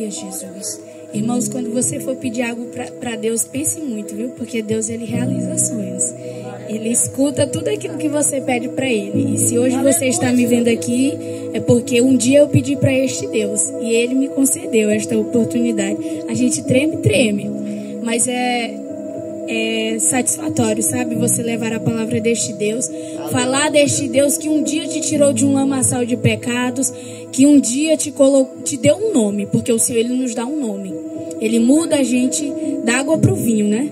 Aleluia, Jesus. Irmãos, quando você for pedir algo para Deus, pense muito, viu? Porque Deus, ele realiza sonhos. Ele escuta tudo aquilo que você pede para ele. E se hoje você está me vendo aqui, é porque um dia eu pedi para este Deus e ele me concedeu esta oportunidade. A gente treme, mas é satisfatório, sabe? Você levar a palavra deste Deus, falar deste Deus que um dia te tirou de um lamaçal de pecados, que um dia te deu um nome, porque o Senhor, ele nos dá um nome. Ele muda a gente da água para o vinho, né?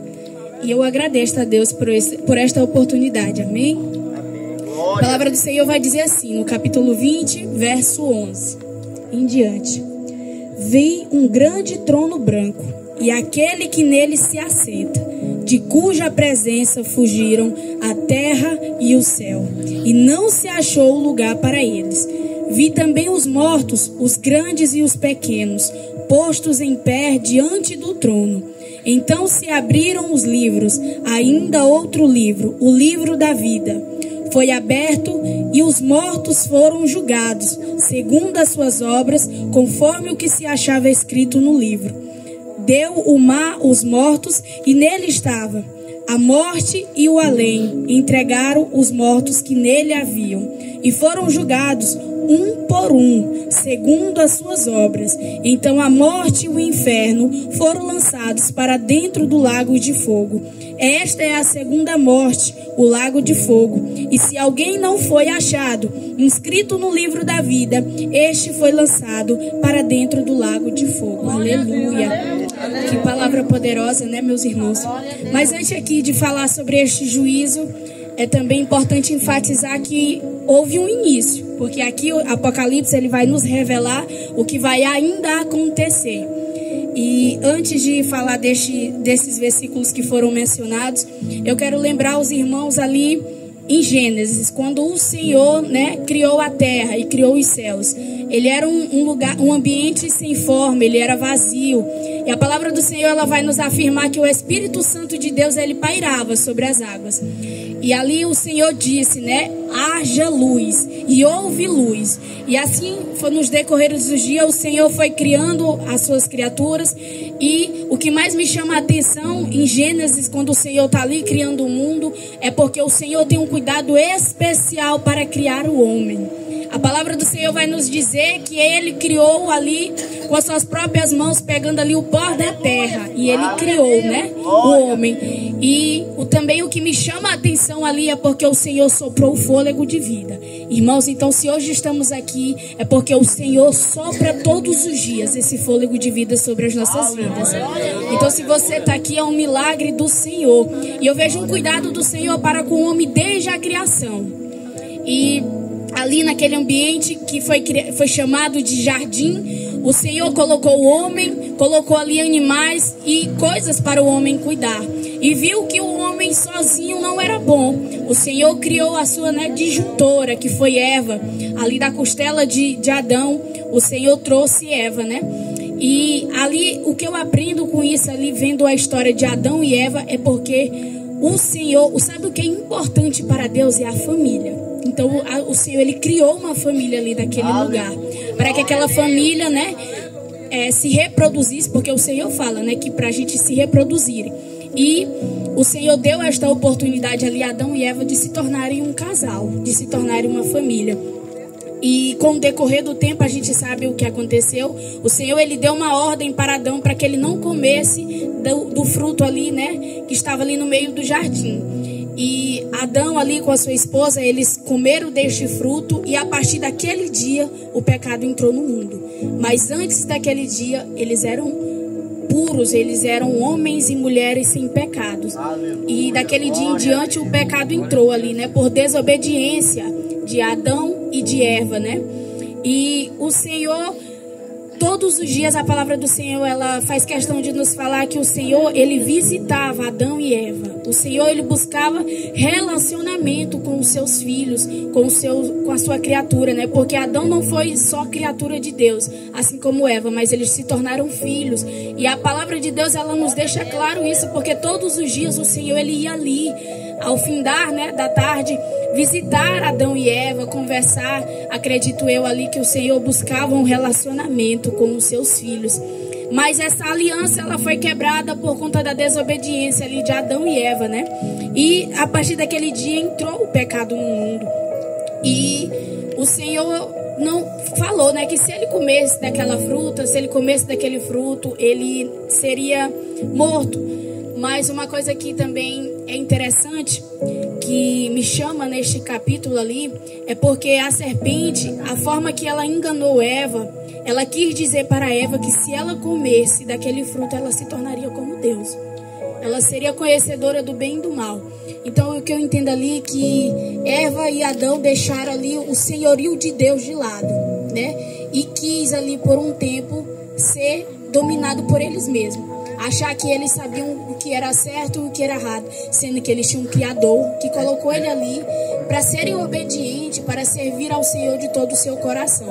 E eu agradeço a Deus por esta oportunidade, amém? A palavra do Senhor vai dizer assim, no capítulo 20, verso 11 em diante: vi um grande trono branco, e aquele que nele se assenta, de cuja presença fugiram a terra e o céu, e não se achou lugar para eles. Vi também os mortos, os grandes e os pequenos, postos em pé diante do trono. Então se abriram os livros, ainda outro livro, o livro da vida. Foi aberto e os mortos foram julgados, segundo as suas obras, conforme o que se achava escrito no livro. Deu o mar os mortos, e nele estava a morte e o além. Entregaram os mortos que nele haviam, e foram julgados um por um, segundo as suas obras. Então a morte e o inferno foram lançados para dentro do lago de fogo. Esta é a segunda morte, o lago de fogo. E se alguém não foi achado inscrito no livro da vida, este foi lançado para dentro do lago de fogo. Aleluia. Que palavra poderosa, né, meus irmãos? Mas antes aqui de falar sobre este juízo, é também importante enfatizar que houve um início, porque aqui o Apocalipse, ele vai nos revelar o que vai ainda acontecer. E antes de falar desses versículos que foram mencionados, eu quero lembrar os irmãos ali em Gênesis, quando o Senhor, né, criou a terra e criou os céus. Ele era um lugar, um ambiente sem forma, ele era vazio. E a palavra do Senhor, ela vai nos afirmar que o Espírito Santo de Deus, ele pairava sobre as águas. E ali o Senhor disse, né, haja luz, e houve luz. E assim, foi nos decorreres dos dias, o Senhor foi criando as suas criaturas. E o que mais me chama a atenção em Gênesis, quando o Senhor está ali criando o mundo, é porque o Senhor tem um cuidado especial para criar o homem. A palavra do Senhor vai nos dizer que ele criou ali com as suas próprias mãos, pegando ali o pó da terra. E ele criou, né, o homem. E também o que me chama a atenção ali é porque o Senhor soprou o fôlego de vida. Irmãos, então se hoje estamos aqui, é porque o Senhor sopra todos os dias esse fôlego de vida sobre as nossas vidas. Então se você está aqui, é um milagre do Senhor. E eu vejo um cuidado do Senhor para com o homem desde a criação. E ali naquele ambiente que foi chamado de jardim, o Senhor colocou o homem, colocou ali animais e coisas para o homem cuidar. E viu que o homem sozinho não era bom. O Senhor criou a sua, né, disjuntora, que foi Eva. Ali da costela de Adão, o Senhor trouxe Eva, né? E ali, o que eu aprendo com isso ali, vendo a história de Adão e Eva, é porque o Senhor, sabe o que é importante para Deus? É a família. Então o Senhor, ele criou uma família ali naquele lugar, para que aquela família, né, se reproduzisse, porque o Senhor fala, né, que para a gente se reproduzir. E o Senhor deu esta oportunidade ali a Adão e Eva de se tornarem um casal, de se tornarem uma família. E com o decorrer do tempo a gente sabe o que aconteceu. O Senhor, ele deu uma ordem para Adão para que ele não comesse do fruto ali, né, que estava ali no meio do jardim. E Adão ali com a sua esposa, eles comeram deste fruto, e a partir daquele dia o pecado entrou no mundo. Mas antes daquele dia eles eram puros, eles eram homens e mulheres sem pecados. E daquele dia em diante o pecado entrou ali, né, por desobediência de Adão e de Eva, né? E o Senhor, todos os dias a palavra do Senhor, ela faz questão de nos falar que o Senhor, ele visitava Adão e Eva. O Senhor, ele buscava relacionamento com os seus filhos, com a sua criatura, né? Porque Adão não foi só criatura de Deus, assim como Eva, mas eles se tornaram filhos. E a palavra de Deus, ela nos deixa claro isso, porque todos os dias o Senhor, ele ia ali, ao findar, né, da tarde, visitar Adão e Eva, conversar. Acredito eu ali que o Senhor buscava um relacionamento com os seus filhos. Mas essa aliança, ela foi quebrada por conta da desobediência ali de Adão e Eva, né? E a partir daquele dia entrou o pecado no mundo. E o Senhor não falou, né, que se ele comesse daquela fruta, se ele comesse daquele fruto, ele seria morto. Mas uma coisa que também é interessante, que me chama neste capítulo ali, é porque a serpente, a forma que ela enganou Eva, ela quis dizer para Eva que se ela comesse daquele fruto, ela se tornaria como Deus. Ela seria conhecedora do bem e do mal. Então, o que eu entendo ali é que Eva e Adão deixaram ali o senhorio de Deus de lado, né? E quis ali por um tempo ser dominado por eles mesmos. Achar que eles sabiam o que era certo e o que era errado. Sendo que eles tinham um Criador que colocou ele ali para serem obedientes, para servir ao Senhor de todo o seu coração.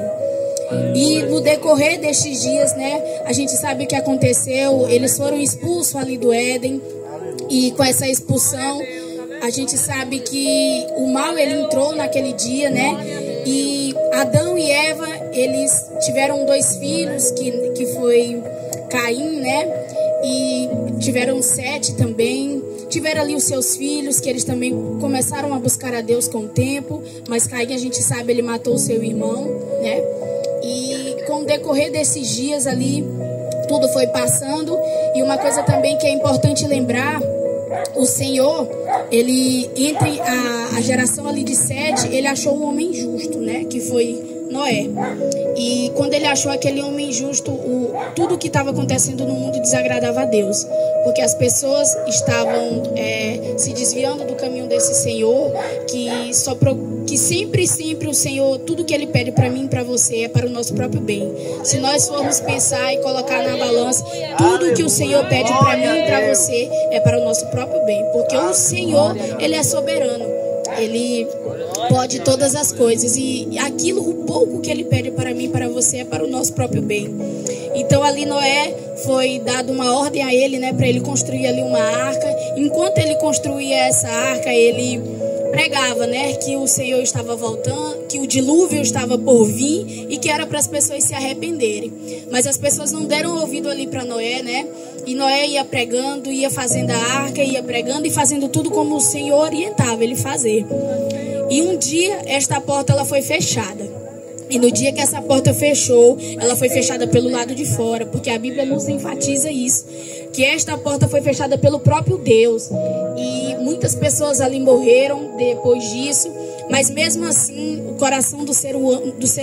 E no decorrer destes dias, né, a gente sabe o que aconteceu. Eles foram expulsos ali do Éden. E com essa expulsão, a gente sabe que o mal ele entrou naquele dia, né? E Adão e Eva, eles tiveram 2 filhos, que foi Caim, né? E tiveram Sete também. Tiveram ali os seus filhos, que eles também começaram a buscar a Deus com o tempo. Mas Caim, a gente sabe, ele matou o seu irmão, né? E com o decorrer desses dias ali, tudo foi passando. E uma coisa também que é importante lembrar, o Senhor, ele, entre a geração ali de Sete, ele achou um homem justo, né? Que foi Noé. E quando ele achou aquele homem justo, tudo que estava acontecendo no mundo desagradava a Deus. Porque as pessoas estavam se desviando do caminho desse Senhor, que sempre o Senhor, tudo que Ele pede para mim e para você é para o nosso próprio bem. Se nós formos pensar e colocar na balança, tudo que o Senhor pede para mim e para você é para o nosso próprio bem. Porque o Senhor, Ele é soberano. Ele pode todas as coisas. E aquilo, o pouco que Ele pede para mim e para você é para o nosso próprio bem. Então ali Noé foi dado uma ordem a ele, né, para ele construir ali uma arca. Enquanto ele construía essa arca, ele pregava, né, que o Senhor estava voltando, que o dilúvio estava por vir e que era para as pessoas se arrependerem. Mas as pessoas não deram ouvido ali para Noé, né? E Noé ia pregando, ia fazendo a arca, ia pregando e fazendo tudo como o Senhor orientava ele fazer. E um dia esta porta ela foi fechada. E no dia que essa porta fechou, ela foi fechada pelo lado de fora, porque a Bíblia nos enfatiza isso, que esta porta foi fechada pelo próprio Deus. E muitas pessoas ali morreram depois disso, mas mesmo assim o coração do ser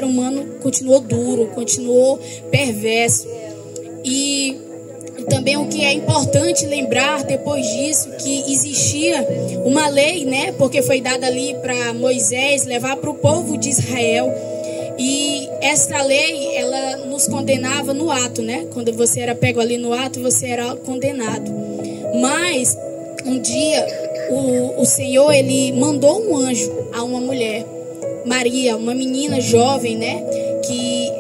humano continuou duro, continuou perverso. E também o que é importante lembrar depois disso, que existia uma lei, né? Porque foi dada ali para Moisés levar para o povo de Israel. E esta lei, ela nos condenava no ato, né? Quando você era pego ali no ato, você era condenado. Mas um dia o Senhor, ele mandou um anjo a uma mulher, Maria, uma menina jovem, né? Que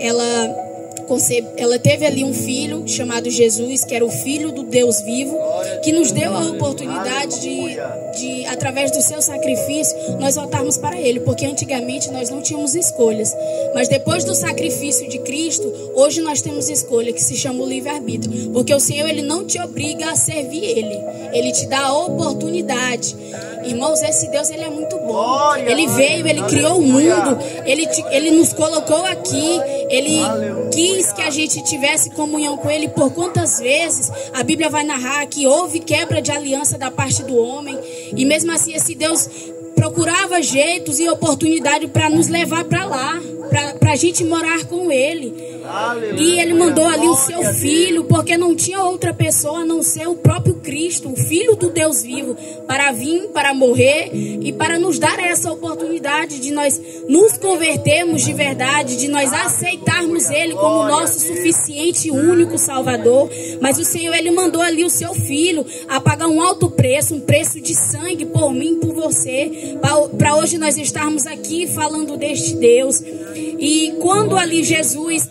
ela teve ali um filho chamado Jesus, que era o Filho do Deus vivo, que nos deu a oportunidade de através do seu sacrifício, nós voltarmos para Ele, porque antigamente nós não tínhamos escolhas. Mas depois do sacrifício de Cristo, hoje nós temos escolha, que se chama o livre-arbítrio. Porque o Senhor, Ele não te obriga a servir Ele, Ele te dá a oportunidade. Irmãos, esse Deus, Ele é muito bom. Ele veio, Ele criou o mundo, Ele nos colocou aqui, Ele quis que a gente tivesse comunhão com Ele. Por quantas vezes a Bíblia vai narrar que houve quebra de aliança da parte do homem, e mesmo assim esse Deus procurava jeitos e oportunidade para nos levar para lá, para a gente morar com Ele. E Ele mandou ali o seu Filho, porque não tinha outra pessoa a não ser o próprio Cristo, o Filho do Deus vivo, para vir, para morrer e para nos dar essa oportunidade de nós nos convertermos de verdade, de nós aceitarmos Ele como nosso suficiente e único Salvador. Mas o Senhor, Ele mandou ali o seu Filho a pagar um alto preço, um preço de sangue por mim, por você, para hoje nós estarmos aqui falando deste Deus. E quando ali Jesus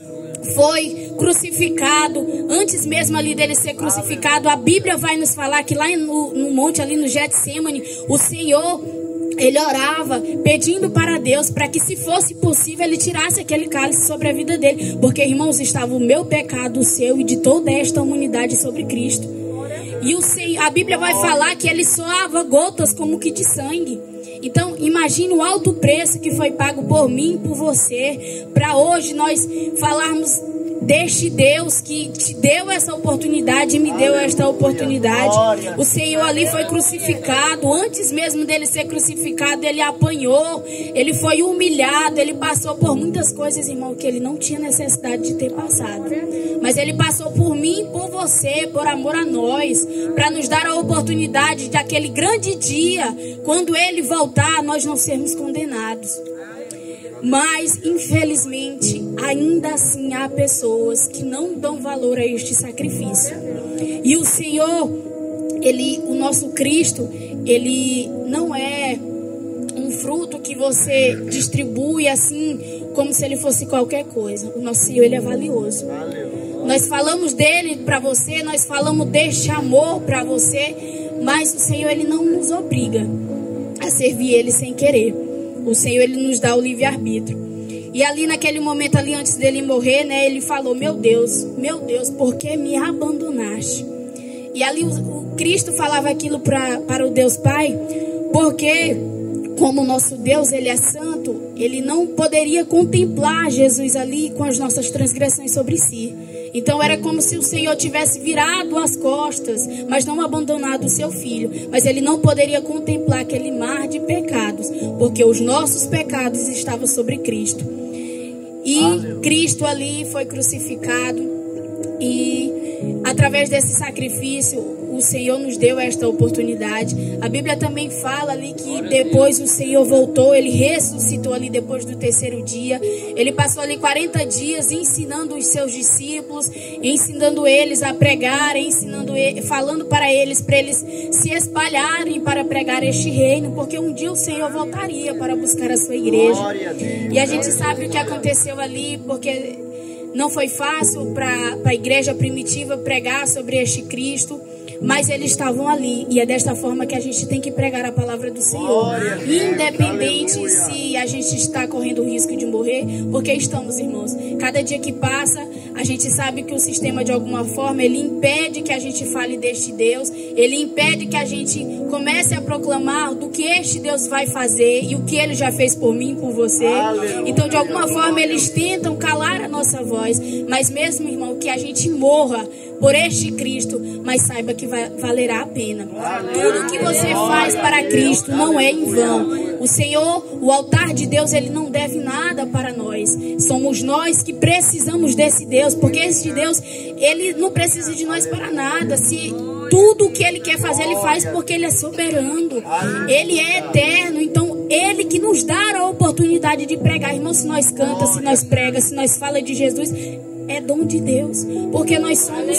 foi crucificado, antes mesmo ali dele ser crucificado, a Bíblia vai nos falar que lá no monte, ali no Getsemane, o Senhor, ele orava pedindo para Deus para que, se fosse possível, ele tirasse aquele cálice sobre a vida dele. Porque, irmãos, estava o meu pecado, o seu e de toda esta humanidade sobre Cristo. E a Bíblia vai falar que ele soava gotas como que de sangue. Então, imagine o alto preço que foi pago por mim e por você, para hoje nós falarmos deste Deus que te deu essa oportunidade e me deu esta oportunidade. O Senhor ali foi crucificado. Antes mesmo dele ser crucificado, ele apanhou, ele foi humilhado, ele passou por muitas coisas, irmão, que ele não tinha necessidade de ter passado. Mas ele passou por mim e por você, por amor a nós, para nos dar a oportunidade de aquele grande dia, quando ele voltar, nós não sermos condenados. Mas, infelizmente, ainda assim há pessoas que não dão valor a este sacrifício. E o Senhor, o nosso Cristo, ele não é um fruto que você distribui assim, como se ele fosse qualquer coisa. O nosso Senhor, ele é valioso. Nós falamos dele para você, nós falamos deste amor para você, mas o Senhor, ele não nos obriga a servir ele sem querer. O Senhor, ele nos dá o livre-arbítrio. E ali naquele momento, ali antes dele morrer, né, ele falou: meu Deus, por que me abandonaste? E ali o Cristo falava aquilo para o Deus Pai, porque como o nosso Deus, ele é santo, ele não poderia contemplar Jesus ali com as nossas transgressões sobre si. Então era como se o Senhor tivesse virado as costas, mas não abandonado o seu filho. Mas ele não poderia contemplar aquele mar de pecados, porque os nossos pecados estavam sobre Cristo. E Cristo ali foi crucificado, e através desse sacrifício o Senhor nos deu esta oportunidade. A Bíblia também fala ali que depois o Senhor voltou, ele ressuscitou ali depois do terceiro dia. Ele passou ali 40 dias ensinando os seus discípulos, ensinando eles a pregarem, falando para eles se espalharem para pregar este reino, porque um dia o Senhor voltaria para buscar a sua igreja. E a gente sabe o que aconteceu ali, porque não foi fácil para a igreja primitiva pregar sobre este Cristo, mas eles estavam ali, e é desta forma que a gente tem que pregar a palavra do Senhor, independente se a gente está correndo o risco de morrer, porque estamos, irmãos. Cada dia que passa, a gente sabe que o sistema, de alguma forma, ele impede que a gente fale deste Deus, ele impede que a gente comece a proclamar do que este Deus vai fazer e o que ele já fez por mim e por você. Então, de alguma forma, eles tentam calar a nossa voz, mas mesmo, irmão, que a gente morra por este Cristo, mas saiba que valerá a pena. Tudo que você faz para Cristo não é em vão. O Senhor, o altar de Deus, ele não deve nada para nós. Somos nós que precisamos desse Deus, porque esse Deus, ele não precisa de nós para nada. Se tudo o que ele quer fazer, ele faz porque ele é soberano, ele é eterno. Então, ele que nos dá a oportunidade de pregar. Irmão, se nós canta, se nós prega, se nós fala de Jesus, é dom de Deus, porque nós somos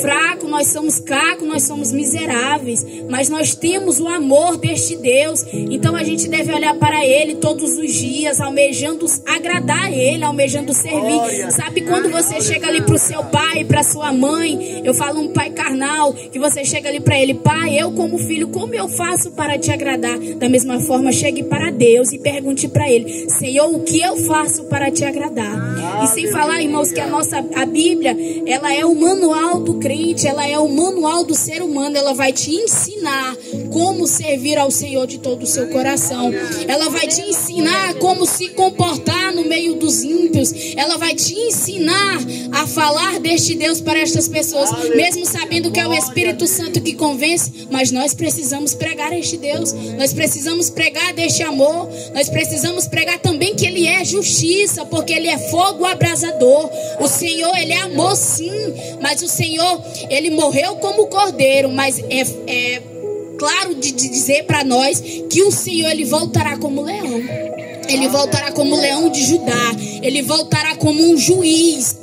fracos, nós somos cacos, nós somos miseráveis, mas nós temos o amor deste Deus. Então a gente deve olhar para Ele todos os dias, almejando agradar a Ele, almejando servir. Sabe quando você chega ali para o seu pai, para sua mãe, eu falo um pai carnal, que você chega ali para ele: pai, eu como filho, como eu faço para te agradar? Da mesma forma, chegue para Deus e pergunte para Ele: Senhor, o que eu faço para te agradar? E sem falar, irmãos, que a Bíblia, ela é o manual do crente, ela é o manual do ser humano. Ela vai te ensinar como servir ao Senhor de todo o seu coração. Ela vai te ensinar como se comportar no meio dos ímpios. Ela vai te ensinar a falar deste Deus para estas pessoas, mesmo sabendo que é o Espírito Santo que convence. Mas nós precisamos pregar este Deus, nós precisamos pregar deste amor, nós precisamos pregar também que Ele é justiça, porque Ele é fogo abrasador. O Senhor, Ele é amor, sim, mas o Senhor, Ele morreu como cordeiro, mas é claro de dizer para nós que o Senhor, Ele voltará como leão. Ele voltará como leão de Judá. Ele voltará como um juiz.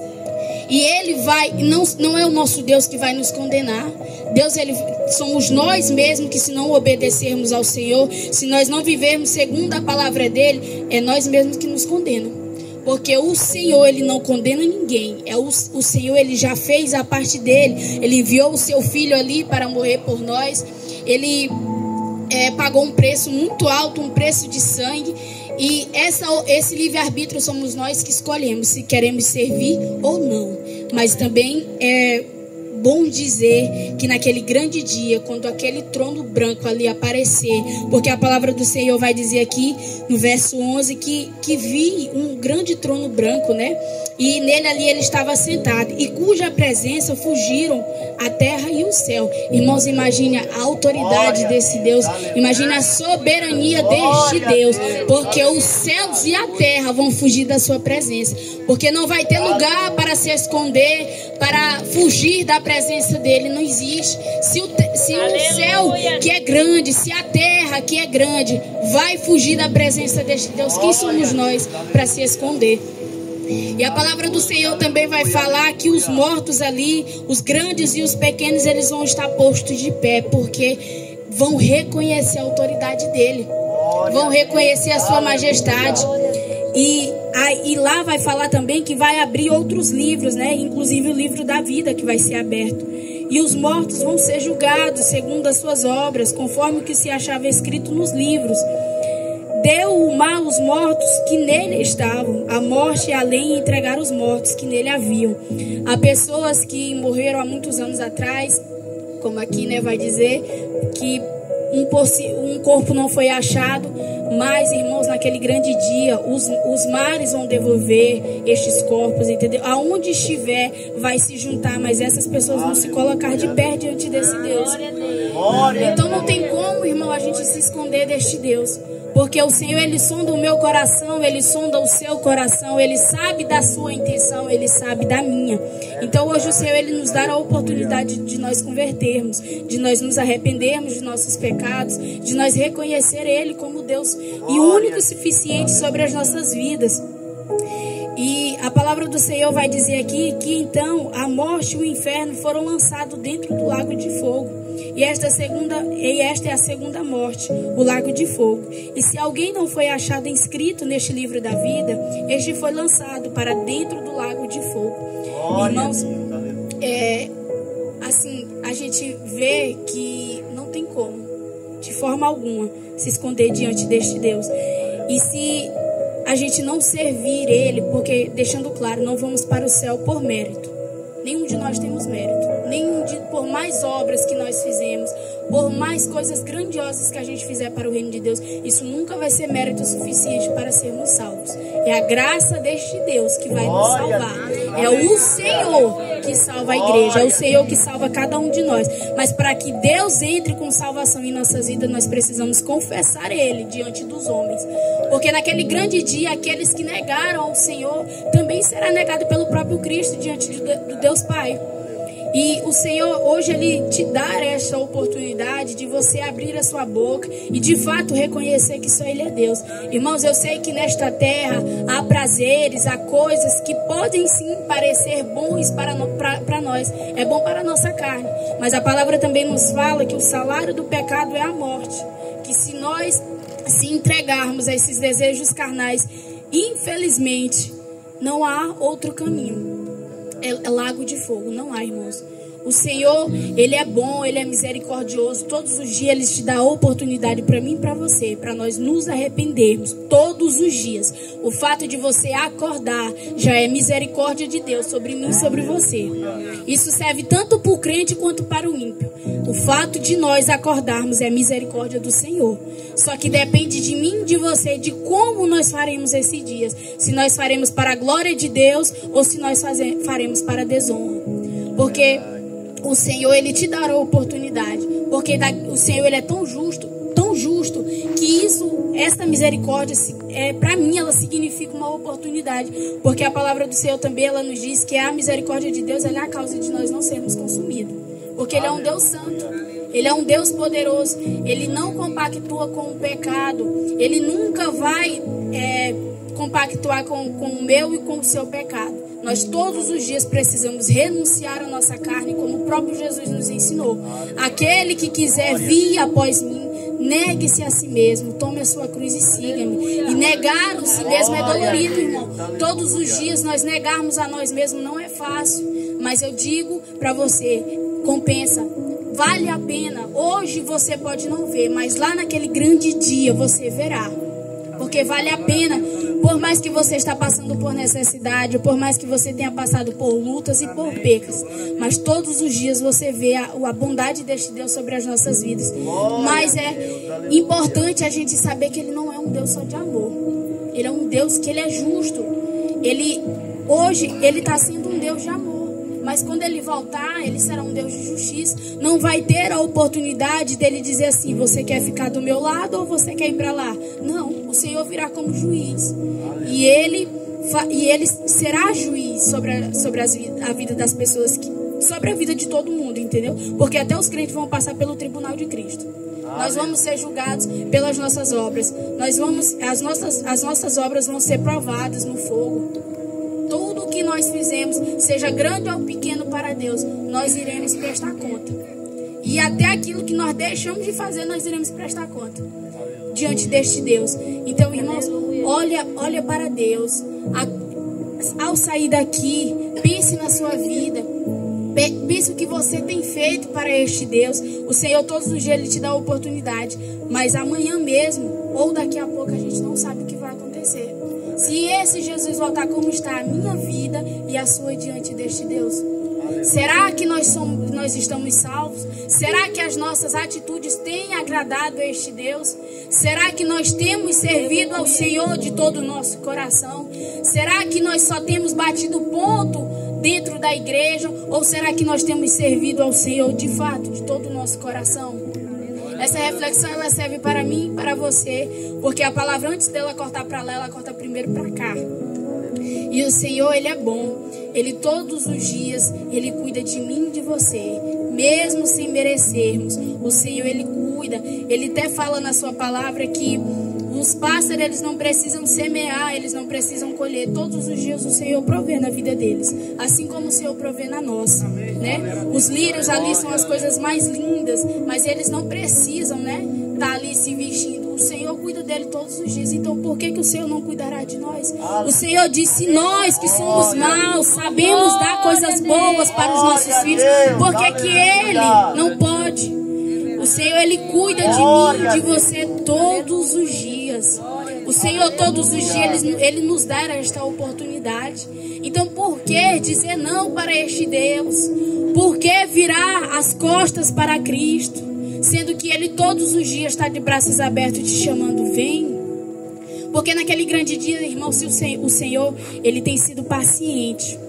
E Ele vai, não é o nosso Deus que vai nos condenar. Deus, somos nós mesmos que, se não obedecermos ao Senhor, se nós não vivermos segundo a palavra dEle, é nós mesmos que nos condenam. Porque o Senhor, Ele não condena ninguém. O Senhor, Ele já fez a parte dEle. Ele enviou o seu Filho ali para morrer por nós. Ele pagou um preço muito alto, um preço de sangue. E esse livre-arbítrio somos nós que escolhemos se queremos servir ou não. Mas também é bom dizer que naquele grande dia, quando aquele trono branco ali aparecer, porque a palavra do Senhor vai dizer aqui no verso 11 que vi um grande trono branco, né? E nele ali ele estava sentado, e cuja presença fugiram a terra e o céu. Irmãos, imagine a autoridade desse Deus, imagine a soberania deste Deus, porque os céus e a terra vão fugir da sua presença, porque não vai ter lugar para se esconder, para fugir da presença dele. Não existe. Se o céu que é grande, se a terra que é grande vai fugir da presença deste Deus, quem somos nós para se esconder? E a palavra do Senhor também vai falar que os mortos ali, os grandes e os pequenos, eles vão estar postos de pé, porque vão reconhecer a autoridade dele, vão reconhecer a sua majestade. E lá vai falar também que vai abrir outros livros, né? Inclusive o livro da vida que vai ser aberto. E os mortos vão ser julgados segundo as suas obras, conforme o que se achava escrito nos livros. Deu o mal os mortos que nele estavam, a morte e a lei entregaram os mortos que nele haviam. Há pessoas que morreram há muitos anos atrás, como aqui, né, vai dizer, que um corpo não foi achado, mas, irmãos, naquele grande dia, os mares vão devolver estes corpos, entendeu? Aonde estiver, vai se juntar, mas essas pessoas vão se colocar de pé diante desse Deus. Então não tem como, irmão, a gente se esconder deste Deus. Porque o Senhor, Ele sonda o meu coração, Ele sonda o seu coração, Ele sabe da sua intenção, Ele sabe da minha. Então hoje o Senhor, Ele nos dá a oportunidade de nós convertermos, de nós nos arrependermos de nossos pecados, de nós reconhecer Ele como Deus e único e suficiente sobre as nossas vidas. E a palavra do Senhor vai dizer aqui que então a morte e o inferno foram lançados dentro do lago de fogo. E esta é a segunda morte, o lago de fogo. E se alguém não foi achado inscrito neste livro da vida, este foi lançado para dentro do lago de fogo. Irmãos, assim, a gente vê que não tem como, de forma alguma, se esconder diante deste Deus. E se a gente não servir Ele, porque, deixando claro, não vamos para o céu por mérito. Nenhum de nós temos mérito. Por mais obras que nós fizemos, por mais coisas grandiosas que a gente fizer para o reino de Deus, isso nunca vai ser mérito suficiente para sermos salvos. É a graça deste Deus que vai nos salvar. É o Senhor que salva a igreja. É o Senhor que salva cada um de nós. Mas para que Deus entre com salvação em nossas vidas, nós precisamos confessar Ele diante dos homens. Porque naquele grande dia, aqueles que negaram ao Senhor também será negado pelo próprio Cristo diante do Deus Pai. E o Senhor hoje Ele te dá esta oportunidade de você abrir a sua boca e de fato reconhecer que só Ele é Deus. Irmãos, eu sei que nesta terra há prazeres, há coisas que podem sim parecer bons para nós. É bom para a nossa carne. Mas a palavra também nos fala que o salário do pecado é a morte. Que se nós se entregarmos a esses desejos carnais, infelizmente, não há outro caminho. É lago de fogo, não há, irmãos. O Senhor, Ele é bom, Ele é misericordioso. Todos os dias Ele te dá a oportunidade para mim e para você, para nós nos arrependermos todos os dias. O fato de você acordar já é misericórdia de Deus sobre mim e sobre você. Isso serve tanto para o crente quanto para o ímpio. O fato de nós acordarmos é misericórdia do Senhor. Só que depende de mim e de você, de como nós faremos esses dias. Se nós faremos para a glória de Deus ou se nós faremos para a desonra. Porque o Senhor, Ele te dará a oportunidade. Porque o Senhor, Ele é tão justo, que esta misericórdia, para mim, ela significa uma oportunidade. Porque a palavra do Senhor também, ela nos diz que a misericórdia de Deus, ela é a causa de nós não sermos consumidos. Porque Ele é um Deus santo. Ele é um Deus poderoso. Ele não compactua com o pecado. Ele nunca vai compactuar com o meu e com o seu pecado. Nós todos os dias precisamos renunciar à nossa carne, como o próprio Jesus nos ensinou. Aquele que quiser vir após mim, negue-se a si mesmo, tome a sua cruz e siga-me. E negar a si mesmo é dolorido, irmão. Todos os dias nós negarmos a nós mesmos não é fácil. Mas eu digo para você, compensa. vale a pena. Hoje você pode não ver, mas lá naquele grande dia você verá. Porque vale a pena, por mais que você está passando por necessidade, por mais que você tenha passado por lutas e por percas, mas todos os dias você vê a bondade deste Deus sobre as nossas vidas. Mas é importante a gente saber que Ele não é um Deus só de amor. Ele é um Deus que Ele é justo. Hoje Ele está sendo um Deus de amor. Mas quando Ele voltar, Ele será um Deus de justiça. Não vai ter a oportunidade dele dizer assim: você quer ficar do meu lado ou você quer ir para lá? Não, o Senhor virá como juiz. E Ele será juiz sobre a vida das pessoas, sobre a vida de todo mundo, entendeu? Porque até os crentes vão passar pelo tribunal de Cristo. Nós vamos ser julgados pelas nossas obras. As nossas obras vão ser provadas no fogo. Tudo que nós fizemos, seja grande ou pequeno para Deus, nós iremos prestar conta. E até aquilo que nós deixamos de fazer, nós iremos prestar conta diante deste Deus. Então, irmãos, olha para Deus. Ao sair daqui, pense na sua vida. Pense o que você tem feito para este Deus. O Senhor todos os dias Ele te dá a oportunidade. Mas amanhã mesmo, ou daqui a pouco, a gente não sabe o que vai acontecer. Se esse Jesus voltar, como está a minha vida e a sua diante deste Deus? Será que nós estamos salvos? Será que as nossas atitudes têm agradado a este Deus? Será que nós temos servido ao Senhor de todo o nosso coração? Será que nós só temos batido ponto dentro da igreja? Ou será que nós temos servido ao Senhor de fato, de todo o nosso coração? Essa reflexão ela serve para mim e para você, porque a palavra, antes dela cortar para lá, ela corta primeiro para cá. E o Senhor, Ele é bom. Ele todos os dias, Ele cuida de mim e de você, mesmo sem merecermos. O Senhor, Ele cuida. Ele até fala na sua palavra que os pássaros, eles não precisam semear, eles não precisam colher. Todos os dias o Senhor provê na vida deles, assim como o Senhor provê na nossa, né? Os lírios ali são as coisas mais lindas, mas eles não precisam, né, estar ali se vestindo. O Senhor cuida dele todos os dias. Então por que o Senhor não cuidará de nós? O Senhor disse: nós que somos maus sabemos dar coisas boas para os nossos filhos, por que Ele não pode? O Senhor, Ele cuida de mim e de você todos os dias. O Senhor todos os dias Ele nos dá esta oportunidade. Então por que dizer não para este Deus? Por que virar as costas para Cristo? Sendo que Ele todos os dias está de braços abertos te chamando: vem. Porque naquele grande dia, irmão, se o Senhor, Ele tem sido paciente.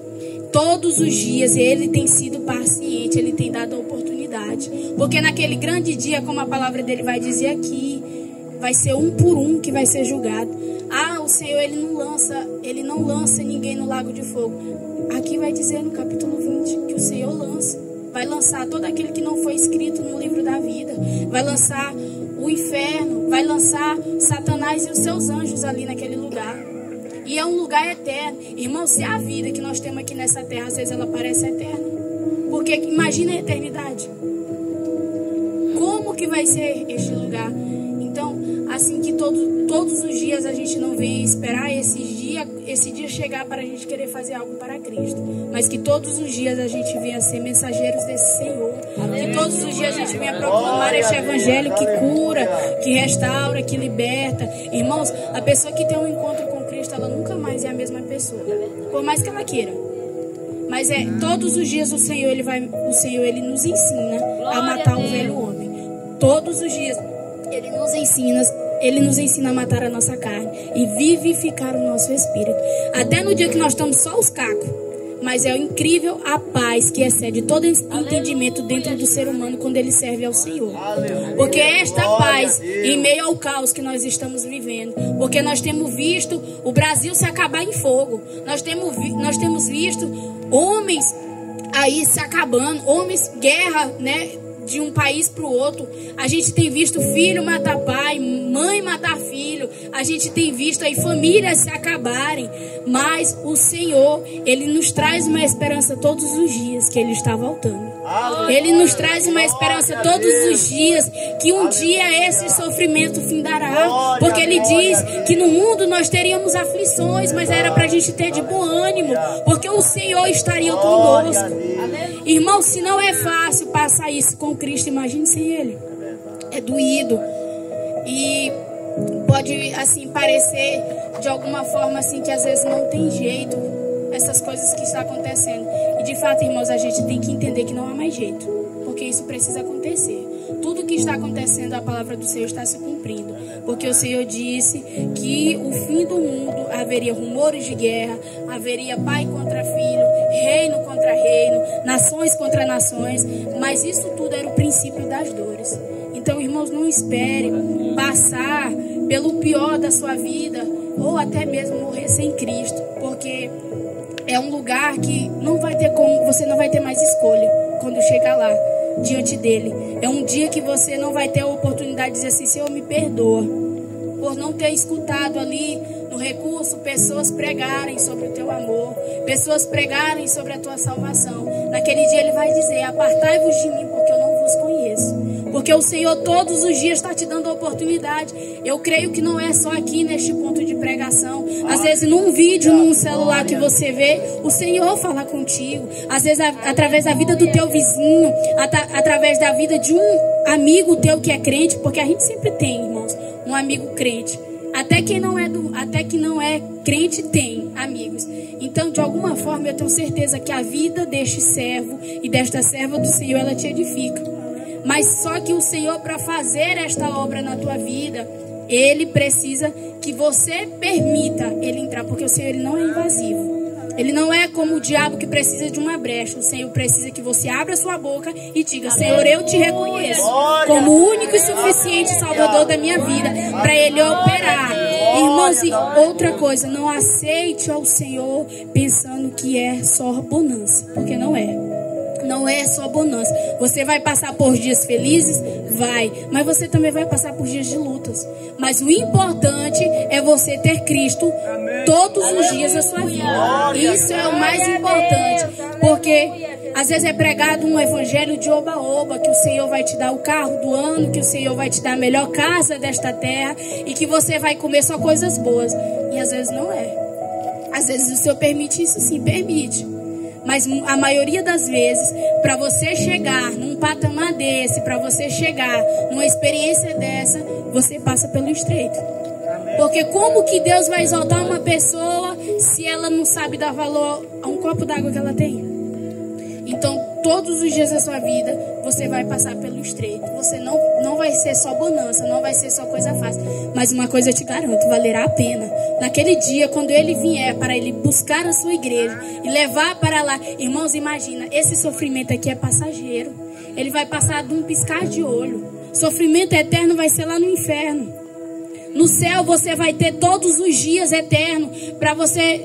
Todos os dias Ele tem sido paciente, Ele tem dado a oportunidade. Porque naquele grande dia, como a palavra dele vai dizer aqui, vai ser um por um que vai ser julgado. O Senhor, Ele não lança ninguém no lago de fogo. Aqui vai dizer no capítulo 20 que o Senhor vai lançar todo aquele que não foi escrito no livro da vida. Vai lançar o inferno, vai lançar Satanás e os seus anjos ali naquele lugar. E é um lugar eterno. Irmão, se a vida que nós temos aqui nessa terra, às vezes ela parece eterna. Porque imagina a eternidade. Como que vai ser este lugar? Então, assim que todos os dias a gente não vem esperar esse dia chegar para a gente querer fazer algo para Cristo. Mas que todos os dias a gente venha ser mensageiros desse Senhor. Que todos os dias a gente venha proclamar este evangelho que cura, que restaura, que liberta. Irmãos, a pessoa que tem um encontro com Cristo, ela nunca mais é a mesma pessoa. Por mais que ela queira. Mas todos os dias o Senhor, Ele nos ensina a matar o velho homem. Todos os dias Ele nos ensina a matar a nossa carne e vivificar o nosso espírito. Até no dia que nós estamos só os cacos. Mas é incrível a paz que excede todo entendimento dentro do ser humano quando ele serve ao Senhor. Porque é esta paz, em meio ao caos que nós estamos vivendo, porque nós temos visto o Brasil se acabar em fogo. Nós temos visto homens aí se acabando, homens, guerra, né? De um país para o outro. A gente tem visto filho matar pai, mãe matar filho. A gente tem visto aí famílias se acabarem. Mas o Senhor, Ele nos traz uma esperança todos os dias que Ele está voltando. Ele nos traz uma esperança todos os dias que um dia esse sofrimento findará. Porque Ele diz que no mundo nós teríamos aflições, mas era para a gente ter de bom ânimo, porque o Senhor estaria conosco. Irmão, se não é fácil passar isso com Cristo, imagine sem Ele. É doído. E pode assim parecer de alguma forma assim que às vezes não tem jeito essas coisas que estão acontecendo. E de fato, irmãos, a gente tem que entender que não há mais jeito, porque isso precisa acontecer. Tudo que está acontecendo, a palavra do Senhor está se cumprindo, porque o Senhor disse que o fim do mundo haveria rumores de guerra, haveria pai contra filho, reino contra reino, nações contra nações, mas isso tudo era o princípio das dores. Então, irmãos, não espere passar pelo pior da sua vida ou até mesmo morrer sem Cristo, porque é um lugar que não vai ter como, você não vai ter mais escolha quando chegar lá diante dele. É um dia que você não vai ter a oportunidade de dizer assim: Senhor, me perdoa por não ter escutado ali no recurso pessoas pregarem sobre o teu amor, pessoas pregarem sobre a tua salvação. Naquele dia ele vai dizer: apartai-vos de mim, porque eu não vos conheço. Porque o Senhor todos os dias está te dando a oportunidade. Eu creio que não é só aqui neste ponto de pregação. Às vezes num vídeo, num celular que você vê, o Senhor fala contigo. Às vezes através da vida do teu vizinho, através da vida de um amigo teu que é crente. Porque a gente sempre tem, irmãos, um amigo crente. Até que não é crente tem amigos. Então, de alguma forma, eu tenho certeza que a vida deste servo e desta serva do Senhor, ela te edifica. Mas só que o Senhor, para fazer esta obra na tua vida, Ele precisa que você permita Ele entrar. Porque o Senhor, Ele não é invasivo. Ele não é como o diabo que precisa de uma brecha. O Senhor precisa que você abra sua boca e diga: Senhor, eu te reconheço como o único e suficiente Salvador da minha vida, para Ele operar. Irmãos, e outra coisa, não aceite ao Senhor pensando que é só bonança, porque não é. Não é só bonança. Você vai passar por dias felizes? Vai. Mas você também vai passar por dias de lutas. Mas o importante é você ter Cristo todos os dias da sua vida. Isso é o mais importante. Porque às vezes é pregado um evangelho de oba-oba, que o Senhor vai te dar o carro do ano, que o Senhor vai te dar a melhor casa desta terra e que você vai comer só coisas boas. E às vezes não é. Às vezes o Senhor permite isso, sim, permite. Mas a maioria das vezes, para você chegar num patamar desse, para você chegar numa experiência dessa, você passa pelo estreito. Porque como que Deus vai exaltar uma pessoa se ela não sabe dar valor a um copo d'água que ela tem? Então, todos os dias da sua vida, você vai passar pelo estreito. Você não vai ser só bonança, não vai ser só coisa fácil. Mas uma coisa eu te garanto, valerá a pena. Naquele dia, quando Ele vier para Ele buscar a sua igreja e levar para lá. Irmãos, imagina, esse sofrimento aqui é passageiro. Ele vai passar de um piscar de olho. Sofrimento eterno vai ser lá no inferno. No céu você vai ter todos os dias eternos para você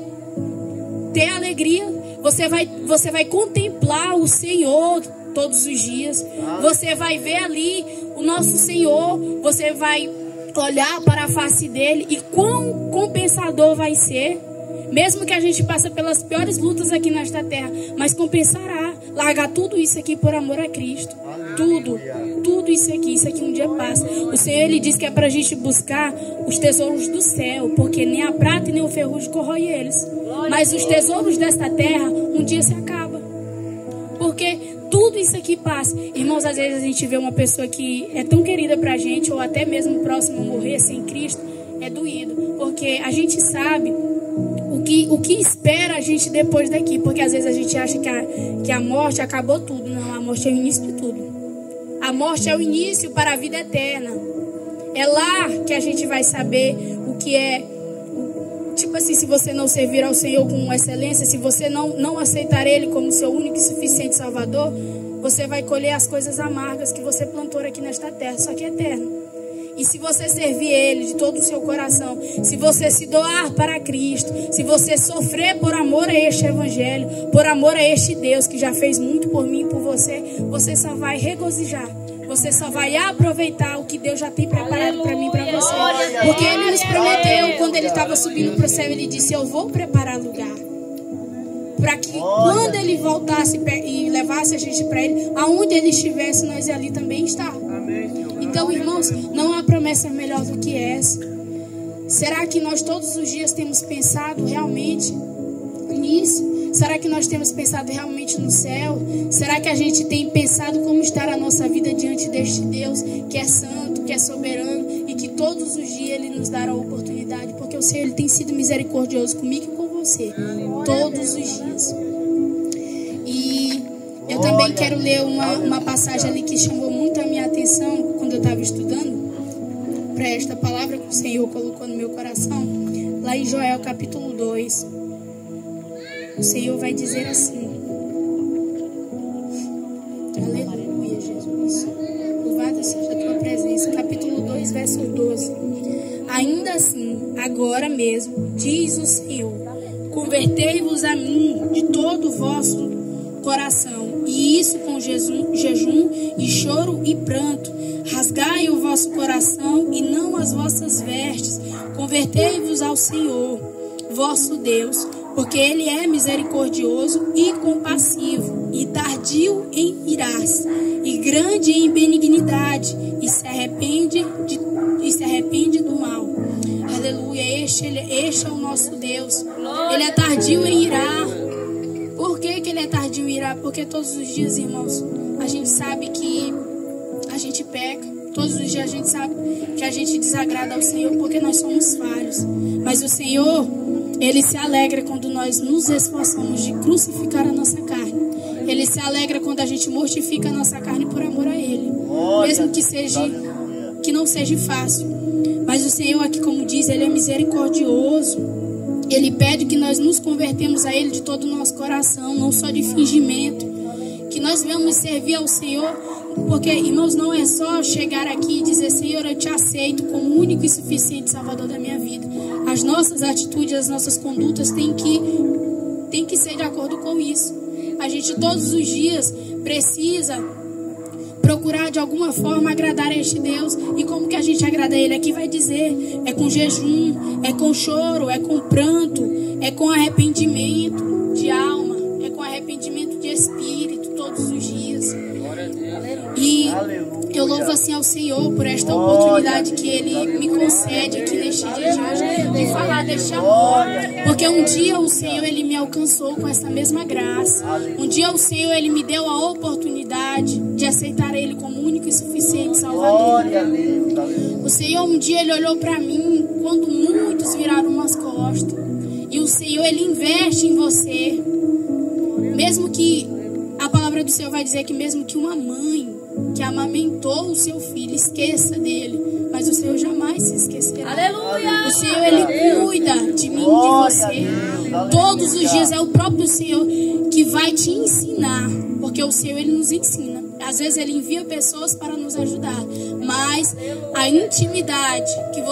ter alegria. Você vai contemplar o Senhor todos os dias. Você vai ver ali o nosso Senhor. Você vai olhar para a face dele. E quão compensador vai ser. Mesmo que a gente passe pelas piores lutas aqui nesta terra, mas compensará. Largar tudo isso aqui por amor a Cristo. Tudo isso aqui um dia passa. O Senhor, Ele diz que é para a gente buscar os tesouros do céu, porque nem a prata e nem o ferrugem corrói eles. Mas os tesouros desta terra um dia se acabam. Porque tudo isso aqui passa. Irmãos, às vezes a gente vê uma pessoa que é tão querida pra gente, ou até mesmo próximo a morrer sem Cristo, é doído. Porque a gente sabe o que espera a gente depois daqui. Porque às vezes a gente acha que a morte acabou tudo. Não, a morte é o início de tudo. A morte é o início para a vida eterna. É lá que a gente vai saber o que é. Tipo assim, se você não servir ao Senhor com excelência, se você não aceitar Ele como seu único e suficiente Salvador, você vai colher as coisas amargas que você plantou aqui nesta terra, só que é eterno. E se você servir Ele de todo o seu coração, se você se doar para Cristo, se você sofrer por amor a este Evangelho, por amor a este Deus que já fez muito por mim e por você, você só vai regozijar. você só vai aproveitar o que Deus já tem preparado para mim e para você. Porque Ele nos prometeu, quando Ele estava subindo para o céu, Ele disse: eu vou preparar lugar. Para que quando Ele voltasse e levasse a gente para Ele, aonde Ele estivesse, nós ali também estar. Então, irmãos, não há promessa melhor do que essa. Será que nós todos os dias temos pensado realmente nisso? Será que nós temos pensado realmente no céu? Será que a gente tem pensado como estar a nossa vida diante deste Deus que é santo, que é soberano e que todos os dias Ele nos dará a oportunidade? Porque o Senhor, Ele tem sido misericordioso comigo e com você, todos os dias. E eu também quero ler uma passagem ali que chamou muito a minha atenção quando eu estava estudando para esta palavra que o Senhor colocou no meu coração, lá em Joel capítulo 2. O Senhor vai dizer assim: aleluia, Jesus, louvado seja a tua presença. Capítulo 2, verso 12. Ainda assim, agora mesmo, diz o Senhor, convertei-vos a mim de todo o vosso coração, e isso com jejum e choro e pranto. Rasgai o vosso coração e não as vossas vestes. Convertei-vos ao Senhor, vosso Deus, porque Ele é misericordioso e compassivo, e tardio em irar-se, e grande em benignidade, e se arrepende do mal. Aleluia, este é o nosso Deus. Ele é tardio em irar. Por que Ele é tardio em irar? Porque todos os dias, irmãos, a gente sabe que a gente peca. Todos os dias a gente sabe que a gente desagrada ao Senhor porque nós somos falhos. Mas o Senhor, Ele se alegra quando nós nos esforçamos de crucificar a nossa carne. Ele se alegra quando a gente mortifica a nossa carne por amor a Ele. Mesmo que não seja fácil. Mas o Senhor aqui, como diz, Ele é misericordioso. Ele pede que nós nos convertemos a Ele de todo o nosso coração, não só de fingimento. Que nós venhamos servir ao Senhor. Porque, irmãos, não é só chegar aqui e dizer: Senhor, eu te aceito como único e suficiente Salvador da minha vida. As nossas atitudes, as nossas condutas têm que ser de acordo com isso. A gente todos os dias precisa procurar de alguma forma agradar a este Deus. E como que a gente agrada a Ele? Aqui vai dizer: é com jejum, é com choro, é com pranto, é com arrependimento de alma, é com arrependimento de espírito todos os dias. E eu louvo assim ao Senhor por esta oportunidade que Ele me concede aqui neste dia de hoje, de falar deste amor. Porque um dia o Senhor, Ele me alcançou com essa mesma graça. Um dia o Senhor, Ele me deu a oportunidade de aceitar Ele como único e suficiente Salvador. O Senhor, um dia, Ele olhou para mim quando muitos viraram as costas. E o Senhor, Ele investe em você. Mesmo que a palavra do Senhor vai dizer que mesmo que uma mãe que amamentou o seu filho esqueça dele, mas o Senhor jamais se esquecerá. Aleluia! O Senhor, Ele cuida de mim e de você. Todos os dias é o próprio Senhor que vai te ensinar, porque o Senhor, Ele nos ensina. Às vezes Ele envia pessoas para nos ajudar, mas a intimidade que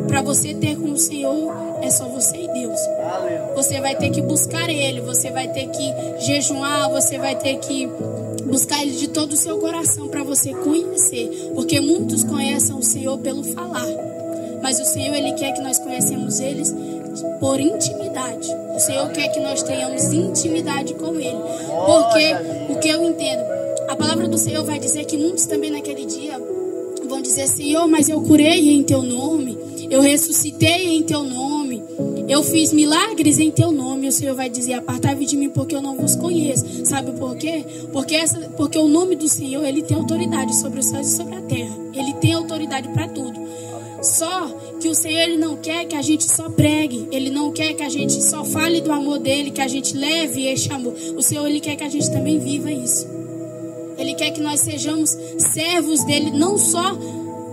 para você ter com o Senhor, é só você e Deus. Você vai ter que buscar Ele, você vai ter que jejuar, você vai ter que buscar Ele de todo o seu coração para você conhecer, porque muitos conhecem o Senhor pelo falar, mas o Senhor, Ele quer que nós conhecemos Ele por intimidade. O Senhor quer que nós tenhamos intimidade com Ele, porque o que eu entendo, a palavra do Senhor vai dizer que muitos também naquele dia vão dizer: Senhor, mas eu curei em Teu nome, eu ressuscitei em Teu nome, eu fiz milagres em Teu nome. O Senhor vai dizer: apartai-vos de mim, porque eu não vos conheço. Sabe por quê? Porque o nome do Senhor, Ele tem autoridade sobre os céus e sobre a terra. Ele tem autoridade para tudo. Só que o Senhor, Ele não quer que a gente só pregue. Ele não quer que a gente só fale do amor dEle, que a gente leve este amor. O Senhor, Ele quer que a gente também viva isso. Ele quer que nós sejamos servos dEle, não só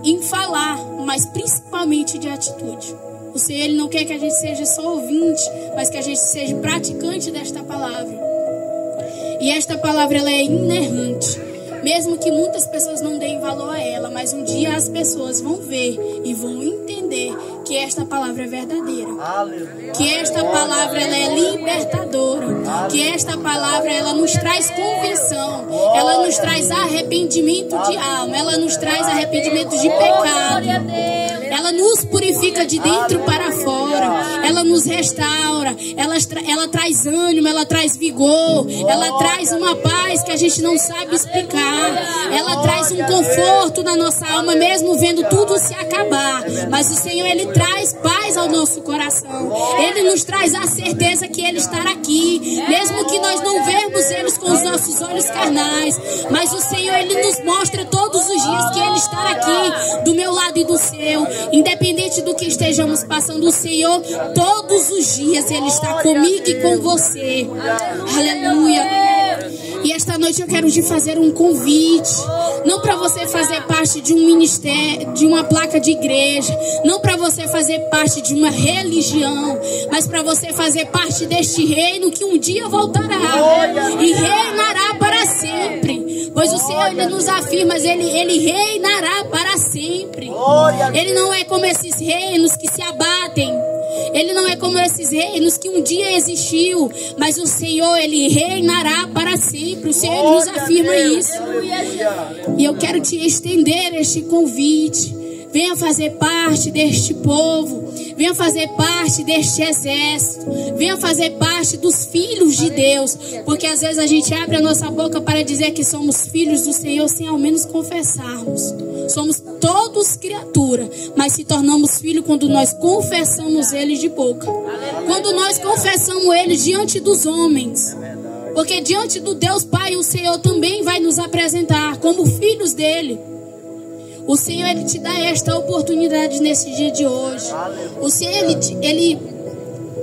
em falar, mas principalmente de atitude. O Senhor, Ele não quer que a gente seja só ouvinte, mas que a gente seja praticante desta palavra. E esta palavra, ela é inerrante. Mesmo que muitas pessoas não deem valor a ela, mas um dia as pessoas vão ver e vão entender que esta palavra é verdadeira. Que esta palavra, ela é libertadora. Que esta palavra, ela nos traz conversão, ela nos traz arrependimento de alma, ela nos traz arrependimento de pecado, ela nos purifica de dentro para fora, ela nos restaura, ela traz ânimo, ela traz vigor, ela traz uma paz que a gente não sabe explicar, ela traz um conforto na nossa alma, mesmo vendo tudo se acabar. Mas o Senhor, Ele traz paz ao nosso coração, Ele nos traz a certeza que Ele está aqui, mesmo que nós não vemos Ele com os nossos olhos carnais, mas o Senhor, Ele nos mostra todos os dias que Ele está aqui, do meu lado e do seu, independente do que estejamos passando. O Senhor, todos os dias Ele está comigo e com você. Aleluia. E esta noite eu quero te fazer um convite, não para você fazer parte de um ministério, de uma placa de igreja, não para você fazer parte de uma religião, mas para você fazer parte deste reino que um dia voltará e reinará para sempre. Pois o Senhor, Ele nos afirma, Ele reinará para sempre. Ele não é como esses reinos que se abatem. Ele não é como esses reinos que um dia existiu, mas o Senhor, Ele reinará para sempre. O Senhor nos afirma isso. E eu quero te estender este convite. Venha fazer parte deste povo, venha fazer parte deste exército, venha fazer parte dos filhos de Deus, porque às vezes a gente abre a nossa boca para dizer que somos filhos do Senhor sem ao menos confessarmos. Somos todos criatura, mas se tornamos filhos quando nós confessamos Ele de boca, quando nós confessamos Ele diante dos homens, porque diante do Deus Pai o Senhor também vai nos apresentar como filhos dele. O Senhor, Ele te dá esta oportunidade nesse dia de hoje. O Senhor, Ele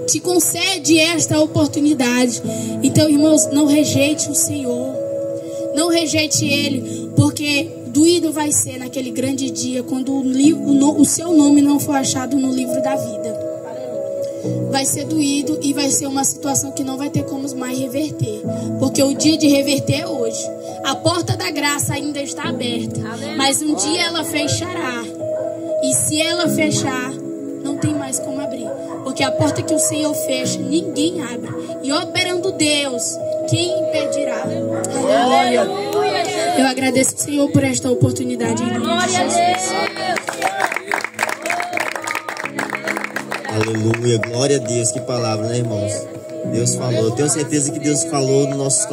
te concede esta oportunidade. Então, irmãos, não rejeite o Senhor. Não rejeite Ele, porque doído vai ser naquele grande dia, quando o seu nome não for achado no livro da vida. Vai ser doído e vai ser uma situação que não vai ter como mais reverter, porque o dia de reverter é hoje. A porta da graça ainda está aberta, mas um dia ela fechará, e se ela fechar, não tem mais como abrir, porque a porta que o Senhor fecha, ninguém abre, e operando Deus, quem impedirá? Aleluia. Eu agradeço ao Senhor por esta oportunidade em nome de Jesus. Aleluia, glória a Deus, que palavra, né, irmãos? Deus falou, eu tenho certeza que Deus falou no nosso coração.